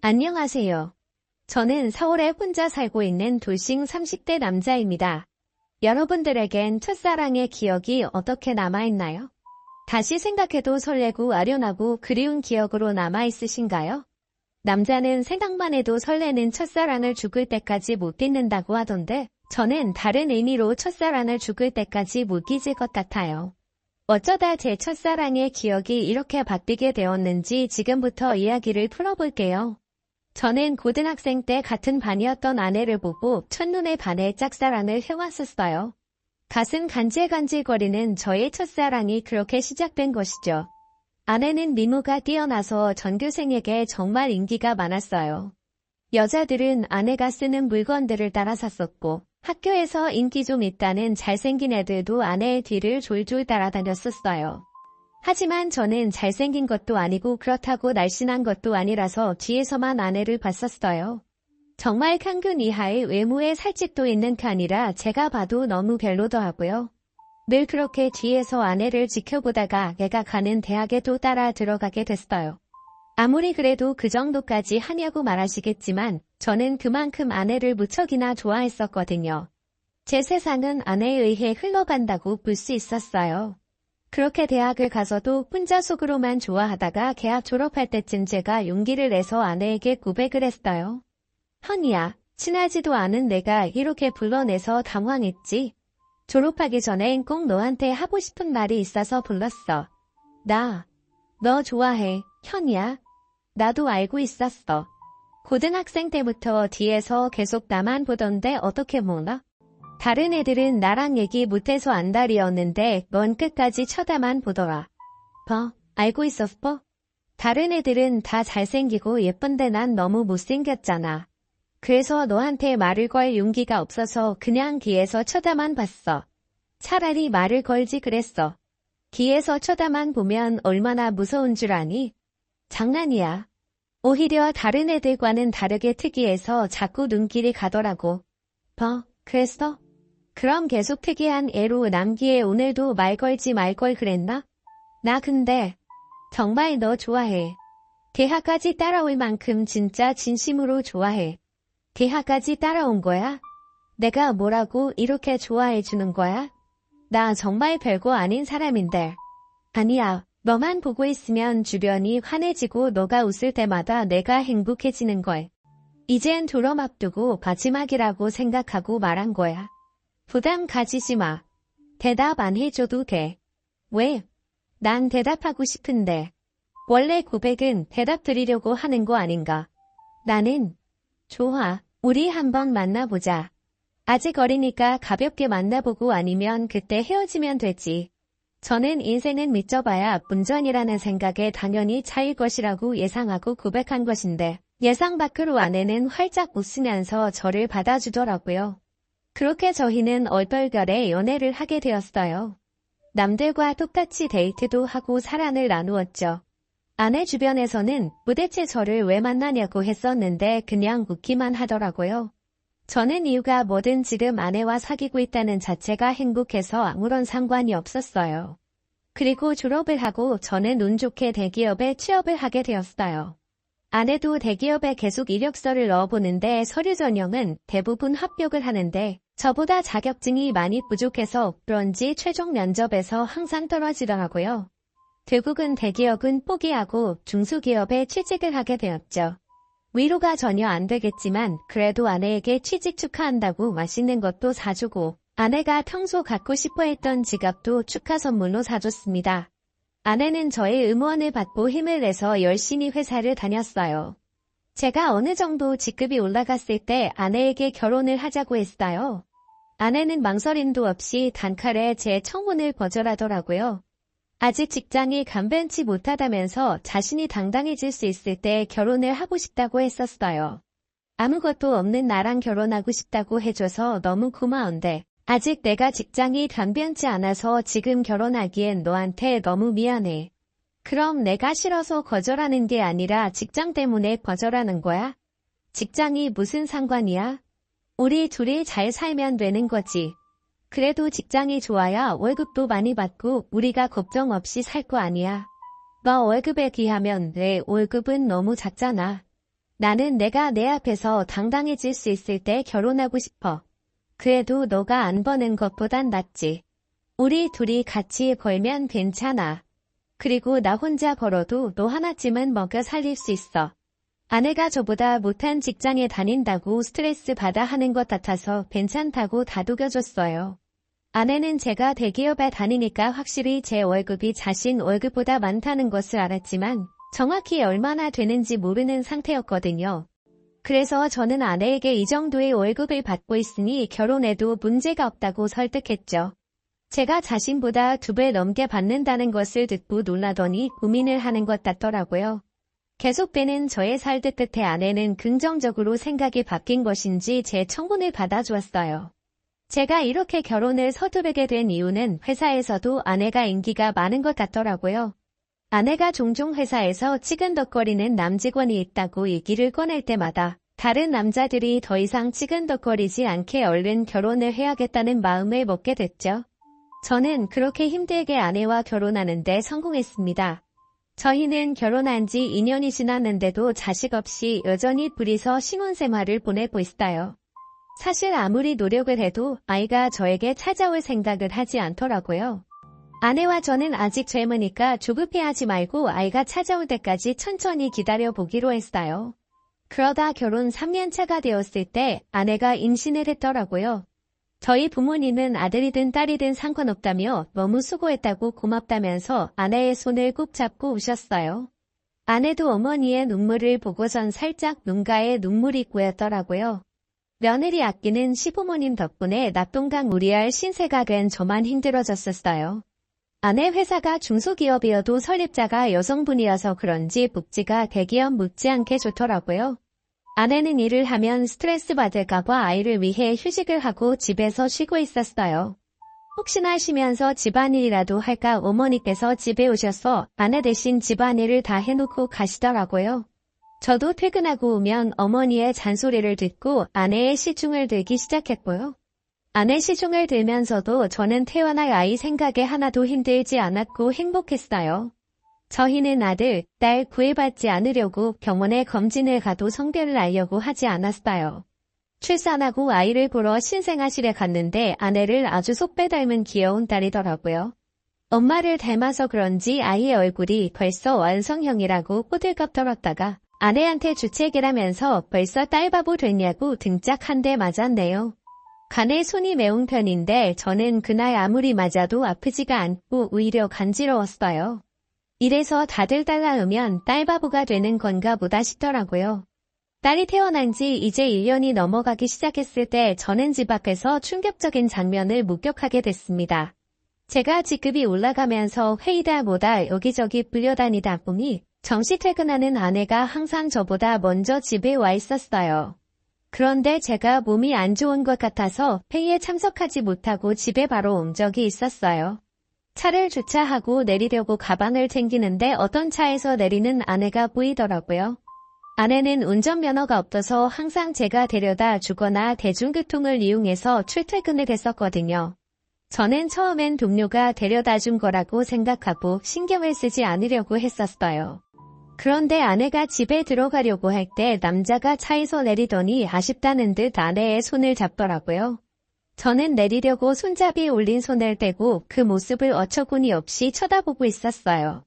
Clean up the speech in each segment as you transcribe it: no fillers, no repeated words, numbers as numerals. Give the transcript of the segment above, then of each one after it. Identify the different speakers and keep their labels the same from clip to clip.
Speaker 1: 안녕하세요. 저는 서울에 혼자 살고 있는 돌싱 30대 남자입니다. 여러분들에겐 첫사랑의 기억이 어떻게 남아있나요? 다시 생각해도 설레고 아련하고 그리운 기억으로 남아있으신가요? 남자는 생각만 해도 설레는 첫사랑을 죽을 때까지 못 잊는다고 하던데 저는 다른 의미로 첫사랑을 죽을 때까지 못 잊을 것 같아요. 어쩌다 제 첫사랑의 기억이 이렇게 바뀌게 되었는지 지금부터 이야기를 풀어볼게요. 저는 고등학생 때 같은 반이었던 아내를 보고 첫눈에 반해 짝사랑을 해왔었어요. 가슴 간질간질거리는 저의 첫사랑이 그렇게 시작된 것이죠. 아내는 미모가 뛰어나서 전교생에게 정말 인기가 많았어요. 여자들은 아내가 쓰는 물건들을 따라 샀었고 학교에서 인기 좀 있다는 잘생긴 애들도 아내의 뒤를 졸졸 따라다녔었어요. 하지만 저는 잘생긴 것도 아니고 그렇다고 날씬한 것도 아니라서 뒤에서만 아내를 봤었어요. 정말 평균 이하의 외모에 살집도 있는 편이라 제가 봐도 너무 별로더라고요. 늘 그렇게 뒤에서 아내를 지켜보다가 애가 가는 대학에도 따라 들어가게 됐어요. 아무리 그래도 그 정도까지 하냐고 말하시겠지만 저는 그만큼 아내를 무척이나 좋아했었거든요. 제 세상은 아내에 의해 흘러간다고 볼 수 있었어요. 그렇게 대학을 가서도 혼자 속으로만 좋아하다가 대학 졸업할 때쯤 제가 용기를 내서 아내에게 고백을 했어요. 현이야, 친하지도 않은 내가 이렇게 불러내서 당황했지. 졸업하기 전엔 꼭 너한테 하고 싶은 말이 있어서 불렀어. 너 좋아해, 현이야. 나도 알고 있었어. 고등학생 때부터 뒤에서 계속 나만 보던데 어떻게 몰라? 다른 애들은 나랑 얘기 못해서 안달이었는데 넌 끝까지 쳐다만 보더라. 알고 있었어? 다른 애들은 다 잘생기고 예쁜데 난 너무 못생겼잖아. 그래서 너한테 말을 걸 용기가 없어서 그냥 뒤에서 쳐다만 봤어. 차라리 말을 걸지 그랬어. 뒤에서 쳐다만 보면 얼마나 무서운 줄 아니? 장난이야. 오히려 다른 애들과는 다르게 특이해서 자꾸 눈길이 가더라고. 그랬어? 그럼 계속 특이한 애로 남기에 오늘도 말 걸지 말 걸 그랬나? 나 근데 정말 너 좋아해. 대학까지 따라올 만큼 진짜 진심으로 좋아해. 대학까지 따라온 거야? 내가 뭐라고 이렇게 좋아해 주는 거야? 나 정말 별거 아닌 사람인데. 아니야, 너만 보고 있으면 주변이 환해지고 너가 웃을 때마다 내가 행복해지는 걸. 이젠 졸업 앞두고 마지막이라고 생각하고 말한 거야. 부담 가지지 마. 대답 안 해줘도 돼. 왜? 난 대답하고 싶은데. 원래 고백은 대답 드리려고 하는 거 아닌가? 나는 좋아. 우리 한번 만나보자. 아직 어리니까 가볍게 만나보고 아니면 그때 헤어지면 되지. 저는 인생은 믿져봐야 본전이라는 생각에 당연히 차일 것이라고 예상하고 고백한 것인데 예상 밖으로 아내는 활짝 웃으면서 저를 받아주더라고요. 그렇게 저희는 얼떨결에 연애를 하게 되었어요. 남들과 똑같이 데이트도 하고 사랑을 나누었죠. 아내 주변에서는 도대체 저를 왜 만나냐고 했었는데 그냥 웃기만 하더라고요. 저는 이유가 뭐든 지금 아내와 사귀고 있다는 자체가 행복해서 아무런 상관이 없었어요. 그리고 졸업을 하고 저는 운 좋게 대기업에 취업을 하게 되었어요. 아내도 대기업에 계속 이력서를 넣어보는데 서류 전형은 대부분 합격을 하는데 저보다 자격증이 많이 부족해서 그런지 최종 면접에서 항상 떨어지더라고요. 결국은 대기업은 포기하고 중소기업에 취직을 하게 되었죠. 위로가 전혀 안 되겠지만 그래도 아내에게 취직 축하한다고 맛있는 것도 사주고 아내가 평소 갖고 싶어 했던 지갑도 축하 선물로 사줬습니다. 아내는 저의 응원을 받고 힘을 내서 열심히 회사를 다녔어요. 제가 어느 정도 직급이 올라갔을 때 아내에게 결혼을 하자고 했어요. 아내는 망설임도 없이 단칼에 제 청혼을 거절하더라고요. 아직 직장이 간변치 못하다면서 자신이 당당해질 수 있을 때 결혼을 하고 싶다고 했었어요. 아무것도 없는 나랑 결혼하고 싶다고 해줘서 너무 고마운데 아직 내가 직장이 간변치 않아서 지금 결혼하기엔 너한테 너무 미안해. 그럼 내가 싫어서 거절하는 게 아니라 직장 때문에 거절하는 거야? 직장이 무슨 상관이야? 우리 둘이 잘 살면 되는 거지. 그래도 직장이 좋아야 월급도 많이 받고 우리가 걱정 없이 살 거 아니야. 너 월급에 비하면 내 월급은 너무 작잖아. 나는 내가 내 앞에서 당당해질 수 있을 때 결혼하고 싶어. 그래도 너가 안 버는 것보단 낫지. 우리 둘이 같이 벌면 괜찮아. 그리고 나 혼자 벌어도 너 하나쯤은 먹여 살릴 수 있어. 아내가 저보다 못한 직장에 다닌다고 스트레스 받아 하는 것 같아서 괜찮다고 다독여줬어요. 아내는 제가 대기업에 다니니까 확실히 제 월급이 자신 월급보다 많다는 것을 알았지만 정확히 얼마나 되는지 모르는 상태였거든요. 그래서 저는 아내에게 이 정도의 월급을 받고 있으니 결혼해도 문제가 없다고 설득했죠. 제가 자신보다 2배 넘게 받는다는 것을 듣고 놀라더니 고민을 하는 것 같더라고요. 계속 빼는 저의 살듯 끝에 아내는 긍정적으로 생각이 바뀐 것인지 제 청혼을 받아주었어요. 제가 이렇게 결혼을 서두르게 된 이유는 회사에서도 아내가 인기가 많은 것 같더라고요. 아내가 종종 회사에서 치근덕거리는 남직원이 있다고 얘기를 꺼낼 때마다 다른 남자들이 더 이상 치근덕거리지 않게 얼른 결혼을 해야겠다는 마음을 먹게 됐죠. 저는 그렇게 힘들게 아내와 결혼하는 데 성공했습니다. 저희는 결혼한 지 2년이 지났는데도 자식 없이 여전히 둘이서 신혼생활을 보내고 있어요. 사실 아무리 노력을 해도 아이가 저에게 찾아올 생각을 하지 않더라고요. 아내와 저는 아직 젊으니까 조급해하지 말고 아이가 찾아올 때까지 천천히 기다려보기로 했어요. 그러다 결혼 3년 차가 되었을 때 아내가 임신을 했더라고요. 저희 부모님은 아들이든 딸이든 상관없다며 너무 수고했다고 고맙다면서 아내의 손을 꼭 잡고 우셨어요. 아내도 어머니의 눈물을 보고선 살짝 눈가에 눈물이 고였더라고요. 며느리 아끼는 시부모님 덕분에 낙동강 우리알 신세가 된 저만 힘들어졌었어요. 아내 회사가 중소기업이어도 설립자가 여성분이어서 그런지 복지가 대기업 못지않게 좋더라고요. 아내는 일을 하면 스트레스 받을까봐 아이를 위해 휴직을 하고 집에서 쉬고 있었어요. 혹시나 쉬면서 집안일이라도 할까 어머니께서 집에 오셔서 아내 대신 집안일을 다 해놓고 가시더라고요. 저도 퇴근하고 오면 어머니의 잔소리를 듣고 아내의 시중을 들기 시작했고요. 아내 시중을 들면서도 저는 태어날 아이 생각에 하나도 힘들지 않았고 행복했어요. 저희는 아들, 딸 구애받지 않으려고 병원에 검진을 가도 성별을 알려고 하지 않았어요. 출산하고 아이를 보러 신생아실에 갔는데 아내를 아주 속배 닮은 귀여운 딸이더라고요. 엄마를 닮아서 그런지 아이의 얼굴이 벌써 완성형이라고 호들갑 떨었다가 아내한테 주책이라면서 벌써 딸바보 됐냐고 등짝 한 대 맞았네요. 간에 손이 매운 편인데 저는 그날 아무리 맞아도 아프지가 않고 오히려 간지러웠어요. 이래서 다들 딸 낳으면 딸바보가 되는 건가 보다 싶더라고요. 딸이 태어난 지 이제 1년이 넘어가기 시작했을 때 저는 집 앞에서 충격적인 장면을 목격하게 됐습니다. 제가 직급이 올라가면서 회의다 뭐다 여기저기 불려다니다 보니 정시 퇴근하는 아내가 항상 저보다 먼저 집에 와 있었어요. 그런데 제가 몸이 안 좋은 것 같아서 회의에 참석하지 못하고 집에 바로 온 적이 있었어요. 차를 주차하고 내리려고 가방을 챙기는데 어떤 차에서 내리는 아내가 보이더라고요. 아내는 운전면허가 없어서 항상 제가 데려다 주거나 대중교통을 이용해서 출퇴근을 했었거든요. 저는 처음엔 동료가 데려다 준 거라고 생각하고 신경을 쓰지 않으려고 했었어요. 그런데 아내가 집에 들어가려고 할 때 남자가 차에서 내리더니 아쉽다는 듯 아내의 손을 잡더라고요. 저는 내리려고 손잡이에 올린 손을 떼고 그 모습을 어처구니 없이 쳐다보고 있었어요.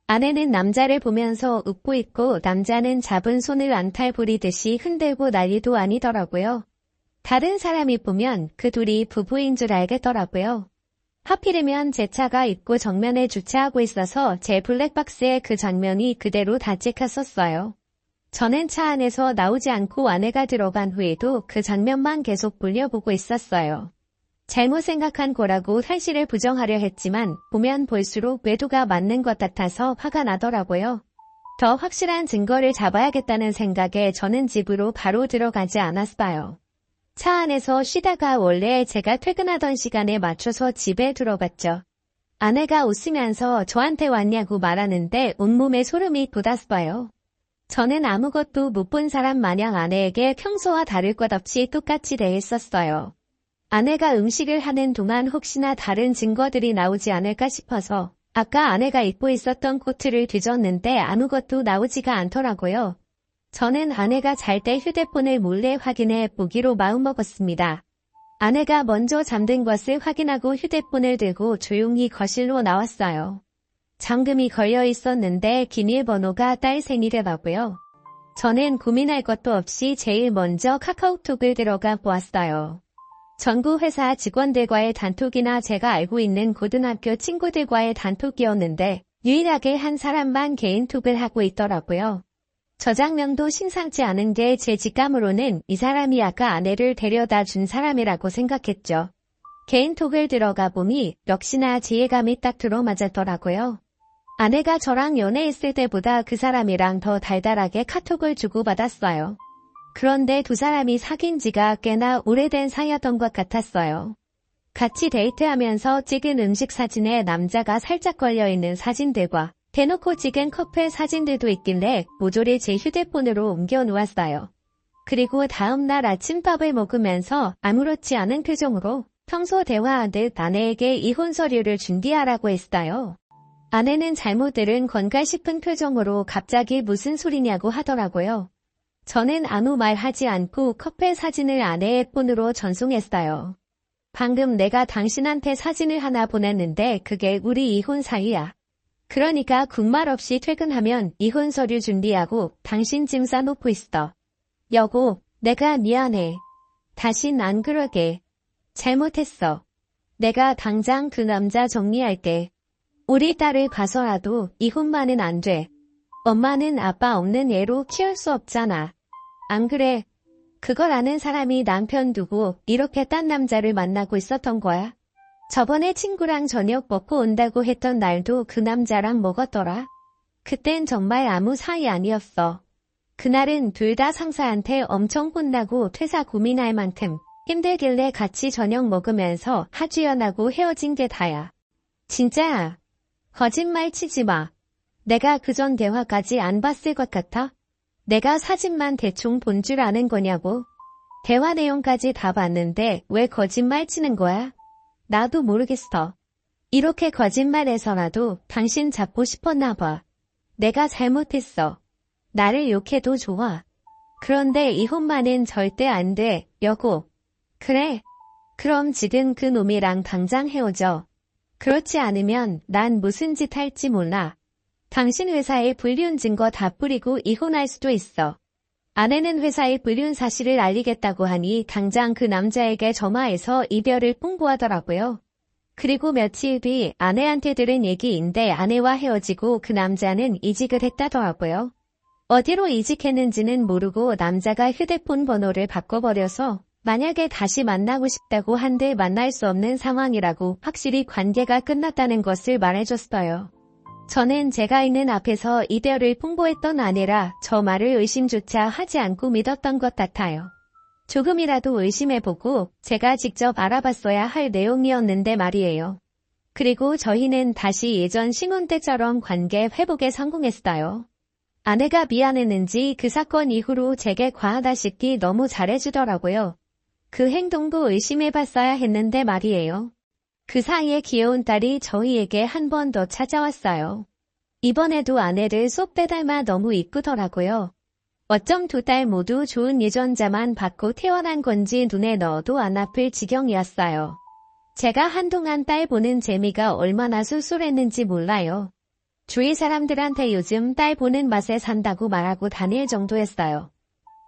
Speaker 1: 아내는 남자를 보면서 웃고 있고 남자는 잡은 손을 안탈 부리듯이 흔들고 난리도 아니더라고요. 다른 사람이 보면 그 둘이 부부인 줄 알겠더라고요. 하필이면 제 차가 입구 정면에 주차하고 있어서 제 블랙박스에 그 장면이 그대로 다 찍혔었어요. 저는 차 안에서 나오지 않고 아내가 들어간 후에도 그 장면만 계속 돌려보고 있었어요. 잘못 생각한 거라고 사실을 부정하려 했지만 보면 볼수록 외도가 맞는 것 같아서 화가 나더라고요. 더 확실한 증거를 잡아야겠다는 생각에 저는 집으로 바로 들어가지 않았어요. 차 안에서 쉬다가 원래 제가 퇴근하던 시간에 맞춰서 집에 들어갔죠. 아내가 웃으면서 저한테 왔냐고 말하는데 온몸에 소름이 돋았어요. 저는 아무것도 못 본 사람 마냥 아내에게 평소와 다를 것 없이 똑같이 대했었어요. 아내가 음식을 하는 동안 혹시나 다른 증거들이 나오지 않을까 싶어서 아까 아내가 입고 있었던 코트를 뒤졌는데 아무것도 나오지가 않더라고요. 저는 아내가 잘 때 휴대폰을 몰래 확인해 보기로 마음먹었습니다. 아내가 먼저 잠든 것을 확인하고 휴대폰을 들고 조용히 거실로 나왔어요. 잠금이 걸려 있었는데 기밀번호가 딸 생일이라고요. 저는 고민할 것도 없이 제일 먼저 카카오톡을 들어가 보았어요. 전국 회사 직원들과의 단톡이나 제가 알고 있는 고등학교 친구들과의 단톡이었는데 유일하게 한 사람만 개인톡을 하고 있더라고요. 저장명도 심상치 않은 게 제 직감으로는 이 사람이 아까 아내를 데려다 준 사람이라고 생각했죠. 개인톡을 들어가 보니 역시나 제 예감이 딱 들어맞았더라고요. 아내가 저랑 연애했을 때보다 그 사람이랑 더 달달하게 카톡을 주고받았어요. 그런데 두 사람이 사귄 지가 꽤나 오래된 사이였던 것 같았어요. 같이 데이트하면서 찍은 음식 사진에 남자가 살짝 걸려있는 사진들과 대놓고 찍은 커플 사진들도 있길래 모조리 제 휴대폰으로 옮겨 놓았어요. 그리고 다음날 아침밥을 먹으면서 아무렇지 않은 표정으로 평소 대화하듯 아내에게 이혼 서류를 준비하라고 했어요. 아내는 잘못 들은 건가 싶은 표정으로 갑자기 무슨 소리냐고 하더라고요. 저는 아무 말 하지 않고 커플 사진을 아내의 폰으로 전송했어요. 방금 내가 당신한테 사진을 하나 보냈는데 그게 우리 이혼 사유야. 그러니까 군말 없이 퇴근하면 이혼 서류 준비하고 당신 짐 싸놓고 있어. 여보, 내가 미안해. 다신 안 그러게. 잘못했어. 내가 당장 그 남자 정리할게. 우리 딸을 봐서라도 이혼만은 안 돼. 엄마는 아빠 없는 애로 키울 수 없잖아. 안 그래? 그걸 아는 사람이 남편 두고 이렇게 딴 남자를 만나고 있었던 거야. 저번에 친구랑 저녁 먹고 온다고 했던 날도 그 남자랑 먹었더라. 그땐 정말 아무 사이 아니었어. 그날은 둘 다 상사한테 엄청 혼나고 퇴사 고민할 만큼 힘들길래 같이 저녁 먹으면서 하주연하고 헤어진 게 다야. 진짜야. 거짓말 치지 마. 내가 그전 대화까지 안 봤을 것 같아? 내가 사진만 대충 본 줄 아는 거냐고. 대화 내용까지 다 봤는데 왜 거짓말 치는 거야? 나도 모르겠어. 이렇게 거짓말해서라도 당신 잡고 싶었나 봐. 내가 잘못했어. 나를 욕해도 좋아. 그런데 이혼만은 절대 안 돼, 여보. 그래? 그럼 지금 그 놈이랑 당장 헤어져. 그렇지 않으면 난 무슨 짓 할지 몰라. 당신 회사에 불륜 증거 다 뿌리고 이혼할 수도 있어. 아내는 회사에 불륜 사실을 알리겠다고 하니 당장 그 남자에게 전화해서 이별을 통보하더라고요. 그리고 며칠 뒤 아내한테 들은 얘기인데 아내와 헤어지고 그 남자는 이직을 했다더라고요. 어디로 이직했는지는 모르고 남자가 휴대폰 번호를 바꿔버려서 만약에 다시 만나고 싶다고 한들 만날 수 없는 상황이라고 확실히 관계가 끝났다는 것을 말해줬어요. 저는 제가 있는 앞에서 이별을 통보했던 아내라 저 말을 의심조차 하지 않고 믿었던 것 같아요. 조금이라도 의심해보고 제가 직접 알아봤어야 할 내용이었는데 말이에요. 그리고 저희는 다시 예전 신혼 때처럼 관계 회복에 성공했어요. 아내가 미안했는지 그 사건 이후로 제게 과하다시피 너무 잘해주더라고요. 그 행동도 의심해봤어야 했는데 말이에요. 그 사이에 귀여운 딸이 저희에게 한 번 더 찾아왔어요. 이번에도 아내를 쏙 빼닮아 너무 이쁘더라고요. 어쩜 두 딸 모두 좋은 유전자만 받고 태어난 건지 눈에 넣어도 안 아플 지경이었어요. 제가 한동안 딸 보는 재미가 얼마나 쏠쏠했는지 몰라요. 주위 사람들한테 요즘 딸 보는 맛에 산다고 말하고 다닐 정도였어요.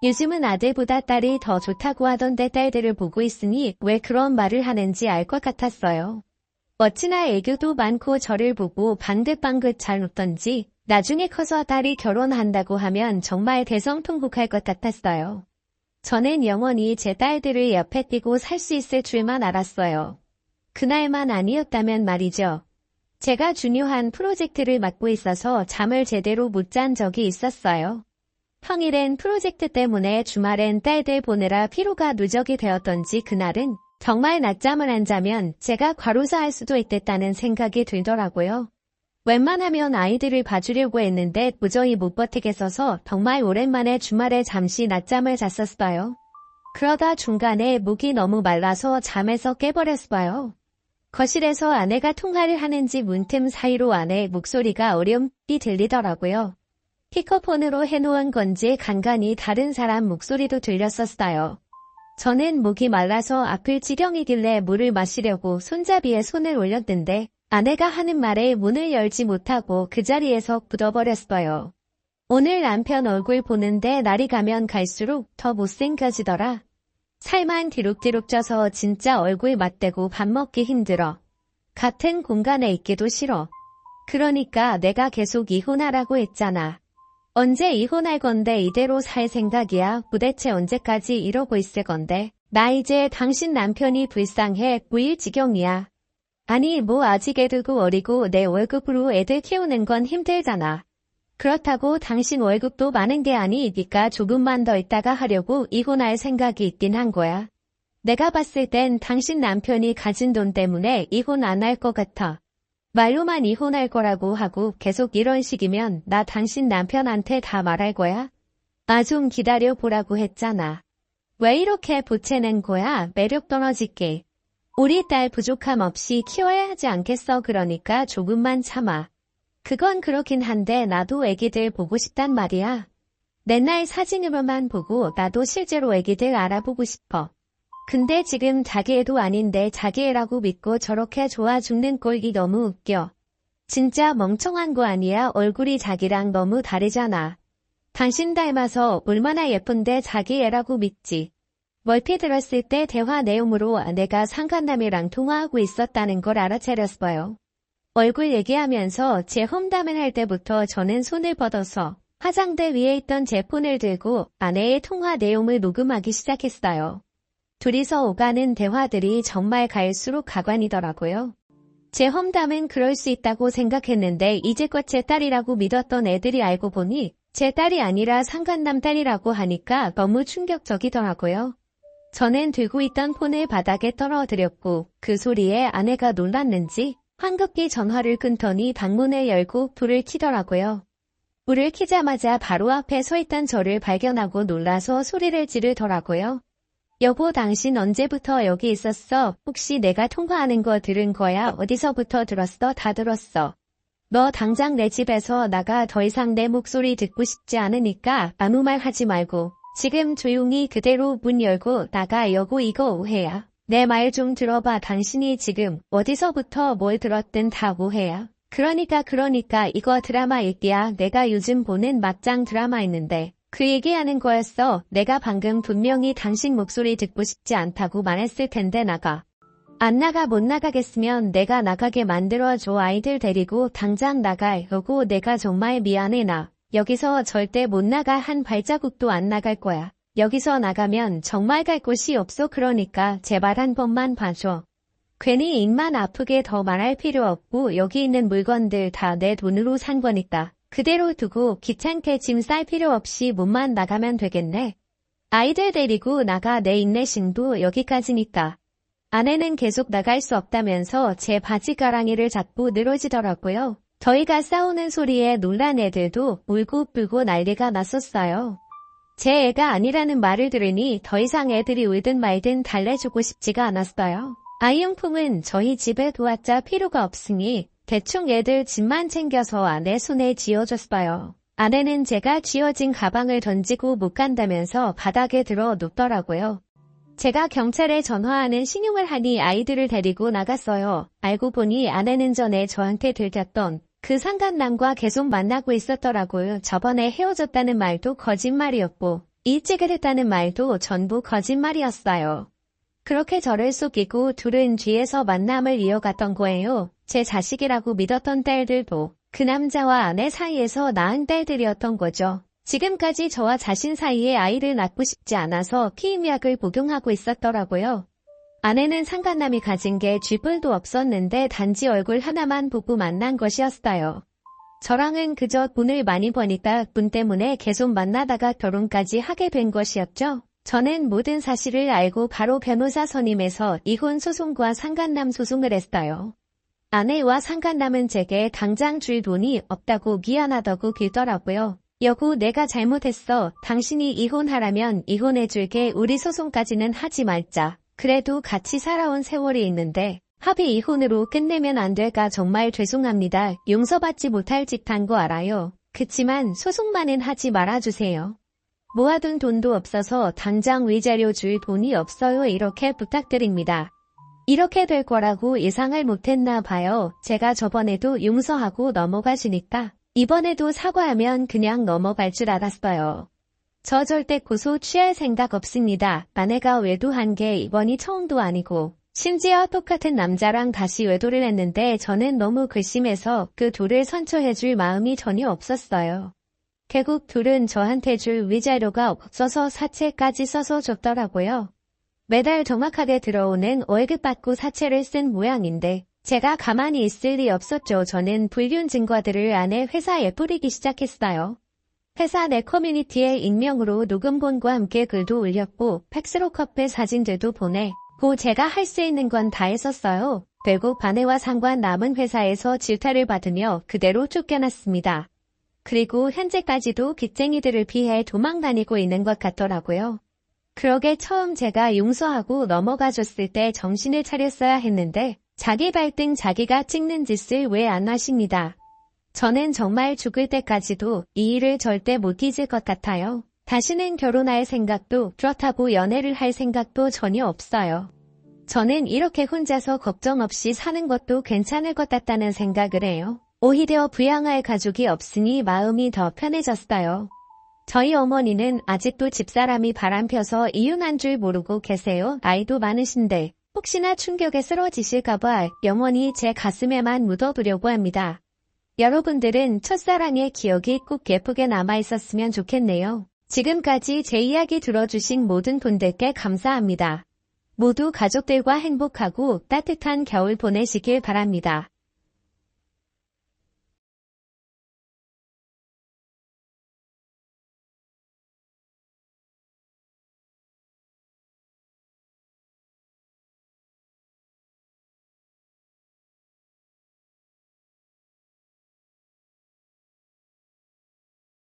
Speaker 1: 요즘은 아들보다 딸이 더 좋다고 하던데 딸들을 보고 있으니 왜 그런 말을 하는지 알 것 같았어요. 어찌나 애교도 많고 저를 보고 방긋방긋 잘 웃던지 나중에 커서 딸이 결혼한다고 하면 정말 대성통곡할 것 같았어요. 저는 영원히 제 딸들을 옆에 띄고 살 수 있을 줄만 알았어요. 그날만 아니었다면 말이죠. 제가 중요한 프로젝트를 맡고 있어서 잠을 제대로 못 잔 적이 있었어요. 평일엔 프로젝트 때문에 주말엔 딸들 보느라 피로가 누적이 되었던지 그날은 정말 낮잠을 안 자면 제가 과로사할 수도 있겠다는 생각이 들더라고요. 웬만하면 아이들을 봐주려고 했는데 도저히 못 버티겠어서 정말 오랜만에 주말에 잠시 낮잠을 잤었어요. 그러다 중간에 목이 너무 말라서 잠에서 깨버렸어요. 거실에서 아내가 통화를 하는지 문틈 사이로 아내의 목소리가 어렴풋이 들리더라고요. 피커폰으로 해놓은 건지 간간히 다른 사람 목소리도 들렸었어요. 저는 목이 말라서 아플 지경이길래 물을 마시려고 손잡이에 손을 올렸는데 아내가 하는 말에 문을 열지 못하고 그 자리에서 굳어버렸어요. 오늘 남편 얼굴 보는데 날이 가면 갈수록 더 못생겨지더라. 살만 뒤룩뒤룩 쪄서 진짜 얼굴 맞대고 밥 먹기 힘들어. 같은 공간에 있기도 싫어. 그러니까 내가 계속 이혼하라고 했잖아. 언제 이혼할 건데 이대로 살 생각이야? 도대체 언제까지 이러고 있을 건데? 나 이제 당신 남편이 불쌍해 보일 지경이야. 아니 뭐 아직 애들고 어리고 내 월급으로 애들 키우는 건 힘들잖아. 그렇다고 당신 월급도 많은 게 아니니까 조금만 더 있다가 하려고 이혼할 생각이 있긴 한 거야. 내가 봤을 땐 당신 남편이 가진 돈 때문에 이혼 안 할 것 같아. 말로만 이혼할 거라고 하고 계속 이런 식이면 나 당신 남편한테 다 말할 거야. 아 좀 기다려 보라고 했잖아. 왜 이렇게 보채는 거야? 매력 떨어질게. 우리 딸 부족함 없이 키워야 하지 않겠어. 그러니까 조금만 참아. 그건 그렇긴 한데 나도 애기들 보고 싶단 말이야. 맨날 사진으로만 보고 나도 실제로 애기들 알아보고 싶어. 근데 지금 자기 애도 아닌데 자기 애라고 믿고 저렇게 좋아 죽는 꼴이 너무 웃겨. 진짜 멍청한 거 아니야? 얼굴이 자기랑 너무 다르잖아. 당신 닮아서 얼마나 예쁜데 자기 애라고 믿지. 멀피 들었을 때 대화 내용으로 내가 상간남이랑 통화하고 있었다는 걸 알아차렸어요. 얼굴 얘기하면서 제 험담을 할 때부터 저는 손을 뻗어서 화장대 위에 있던 제 폰을 들고 아내의 통화 내용을 녹음하기 시작했어요. 둘이서 오가는 대화들이 정말 갈수록 가관이더라고요. 제 험담은 그럴 수 있다고 생각했는데 이제껏 제 딸이라고 믿었던 애들이 알고 보니 제 딸이 아니라 상간남 딸이라고 하니까 너무 충격적이더라고요. 저는 들고 있던 폰을 바닥에 떨어뜨렸고 그 소리에 아내가 놀랐는지 황급히 전화를 끊더니 방문을 열고 불을 켜더라고요. 불을 켜자마자 바로 앞에 서 있던 저를 발견하고 놀라서 소리를 지르더라고요. 여보 당신 언제부터 여기 있었어? 혹시 내가 통화하는 거 들은 거야? 어디서부터 들었어? 다 들었어. 너 당장 내 집에서 나가. 더 이상 내 목소리 듣고 싶지 않으니까 아무 말 하지 말고 지금 조용히 그대로 문 열고 나가. 여보 이거 오해야. 내 말 좀 들어봐. 당신이 지금 어디서부터 뭘 들었든 다 오해야. 그러니까 이거 드라마 얘기야. 내가 요즘 보는 막장 드라마 있는데 그 얘기하는 거였어. 내가 방금 분명히 당신 목소리 듣고 싶지 않다고 말했을 텐데 나가. 안 나가. 못 나가겠으면 내가 나가게 만들어줘. 아이들 데리고 당장 나가. 여보 내가 정말 미안해. 나 여기서 절대 못 나가. 한 발자국도 안 나갈 거야. 여기서 나가면 정말 갈 곳이 없어. 그러니까 제발 한 번만 봐줘. 괜히 입만 아프게 더 말할 필요 없고 여기 있는 물건들 다 내 돈으로 산 거니까 그대로 두고 귀찮게 짐 쌀 필요 없이 몸만 나가면 되겠네. 아이들 데리고 나가. 내 인내심도 여기까지니까. 아내는 계속 나갈 수 없다면서 제 바지가랑이를 잡고 늘어지더라고요. 저희가 싸우는 소리에 놀란 애들도 울고 불고 난리가 났었어요. 제 애가 아니라는 말을 들으니 더 이상 애들이 울든 말든 달래주고 싶지가 않았어요. 아이용품은 저희 집에 도왔자 필요가 없으니 대충 애들 짐만 챙겨서 아내 손에 쥐어줬어요. 아내는 제가 쥐어진 가방을 던지고 못 간다면서 바닥에 들어 눕더라고요. 제가 경찰에 전화하는 신용을 하니 아이들을 데리고 나갔어요. 알고 보니 아내는 전에 저한테 들켰던 그 상간남과 계속 만나고 있었더라고요. 저번에 헤어졌다는 말도 거짓말이었고 일찍을 했다는 말도 전부 거짓말이었어요. 그렇게 저를 속이고 둘은 뒤에서 만남을 이어갔던 거예요. 제 자식이라고 믿었던 딸들도 그 남자와 아내 사이에서 낳은 딸들이었던 거죠. 지금까지 저와 자신 사이에 아이를 낳고 싶지 않아서 피임약을 복용하고 있었더라고요. 아내는 상간남이 가진 게 쥐뿔도 없었는데 단지 얼굴 하나만 보고 만난 것이었어요. 저랑은 그저 돈을 많이 버니까 돈 때문에 계속 만나다가 결혼까지 하게 된 것이었죠. 저는 모든 사실을 알고 바로 변호사 선임해서 이혼 소송과 상간남 소송을 했어요. 아내와 상간남은 제게 당장 줄 돈이 없다고 미안하다고 빌더라고요. 여보 내가 잘못했어. 당신이 이혼하라면 이혼해줄게. 우리 소송까지는 하지 말자. 그래도 같이 살아온 세월이 있는데 합의 이혼으로 끝내면 안 될까. 정말 죄송합니다. 용서받지 못할 짓 한 거 알아요. 그치만 소송만은 하지 말아주세요. 모아둔 돈도 없어서 당장 위자료 줄 돈이 없어요. 이렇게 부탁드립니다. 이렇게 될 거라고 예상을 못했나 봐요. 제가 저번에도 용서하고 넘어가시니까 이번에도 사과하면 그냥 넘어갈 줄 알았어요. 저 절대 고소 취할 생각 없습니다. 아내가 외도한 게 이번이 처음도 아니고 심지어 똑같은 남자랑 다시 외도를 했는데 저는 너무 괘씸해서 그 둘을 선처해줄 마음이 전혀 없었어요. 결국 둘은 저한테 줄 위자료가 없어서 사채까지 써서 줬더라고요. 매달 정확하게 들어오는 월급 받고 사채를 쓴 모양인데 제가 가만히 있을 리 없었죠. 저는 불륜 증거들을 아내 회사에 뿌리기 시작했어요. 회사 내 커뮤니티에 익명으로 녹음본과 함께 글도 올렸고 팩스로 커플 사진들도 보내고 제가 할 수 있는 건 다 했었어요. 결국 아내와 상관 남은 회사에서 질타를 받으며 그대로 쫓겨났습니다. 그리고 현재까지도 빚쟁이들을 피해 도망다니고 있는 것 같더라고요. 그러게 처음 제가 용서하고 넘어가줬을 때 정신을 차렸어야 했는데 자기 발등 자기가 찍는 짓을 왜 안 하십니다. 저는 정말 죽을 때까지도 이 일을 절대 못 잊을 것 같아요. 다시는 결혼할 생각도 그렇다고 연애를 할 생각도 전혀 없어요. 저는 이렇게 혼자서 걱정 없이 사는 것도 괜찮을 것 같다는 생각을 해요. 오히려 부양할 가족이 없으니 마음이 더 편해졌어요. 저희 어머니는 아직도 집사람이 바람펴서 이혼한 줄 모르고 계세요. 나이도 많으신데 혹시나 충격에 쓰러지실까봐 영원히 제 가슴에만 묻어두려고 합니다. 여러분들은 첫사랑의 기억이 꼭 예쁘게 남아있었으면 좋겠네요. 지금까지 제 이야기 들어주신 모든 분들께 감사합니다. 모두 가족들과 행복하고 따뜻한 겨울 보내시길 바랍니다.